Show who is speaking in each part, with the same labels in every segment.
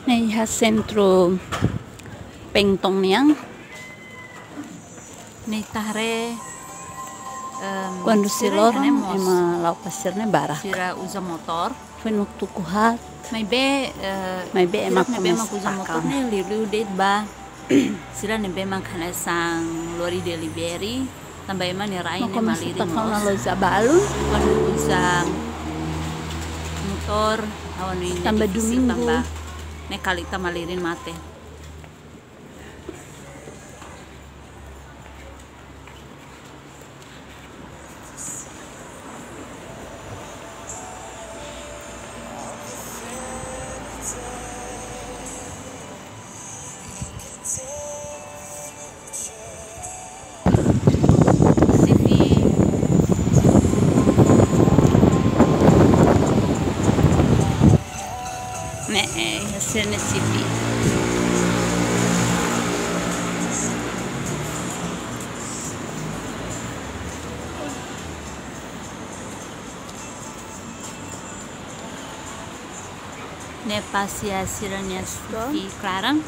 Speaker 1: Nih sentro Pengtong niang nih tahre quando si loro ema lau pasirne bara
Speaker 2: sira usa motor
Speaker 1: feno tukuhat
Speaker 2: mai be
Speaker 1: ema
Speaker 2: usa motor ne liu det ba sira ne be makana sang lori delivery tambah ema ne rai ne maliri
Speaker 1: takona lo zabalun
Speaker 2: quando usa motor awan ini
Speaker 1: tambah domingo
Speaker 2: tambah ne kalita malirin mate.
Speaker 1: Hasilnya CV.
Speaker 2: Ne passia siranya CV Clarang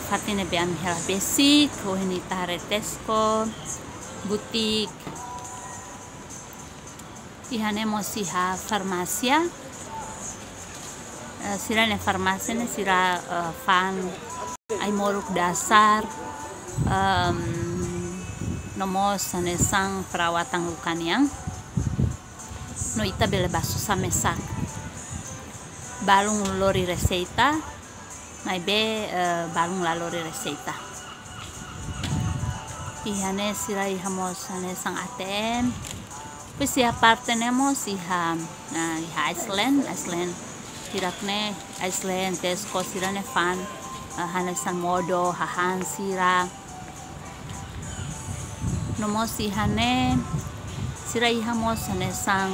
Speaker 2: fatine be am hela basic o hini tare Tesco butik ihane mosi ha farmasia sira ne farmasia ne sira fan ai moruk dasar nomos ne sang perawatan lukaniang no ita bele basu samesak balung lori receita mai be balung la lori receita ihane sira ihamos ne sang ATM pues ya parte nemos iha Iceland tirakne Iceland Tesco sirane fan hanesan modo hahan sira nomos ihane sira ihamos hanesang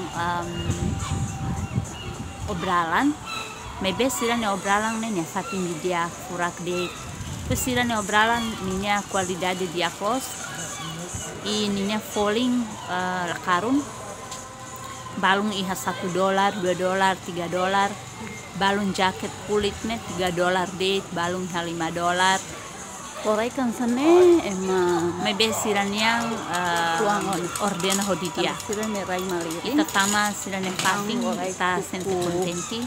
Speaker 2: obralan maybe sira ne obralan ne fatin dia furak de pues sira ne obralan ninya qualidade dia close i ninya falling karun balung iha $1, $2, $3 balung jaket kulitnya $3 deh balung iha $5
Speaker 1: korai kan sana ema
Speaker 2: maybe siran yang ordena hodidia
Speaker 1: siran rai maliri
Speaker 2: ita tama siran yang pating kita sente kontenti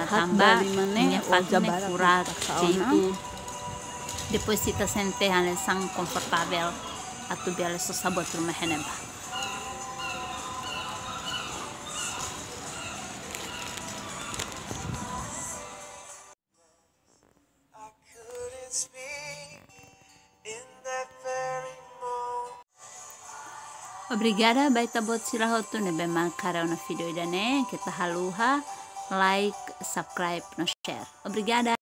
Speaker 2: tambah nya fatin kurat jeitu depois kita sente hane sang confortável atau biar sesabot rumah heneba. Obrigada baita bot sirahotu ne bema kara una video idane kita haluha like subscribe no share. Obrigada.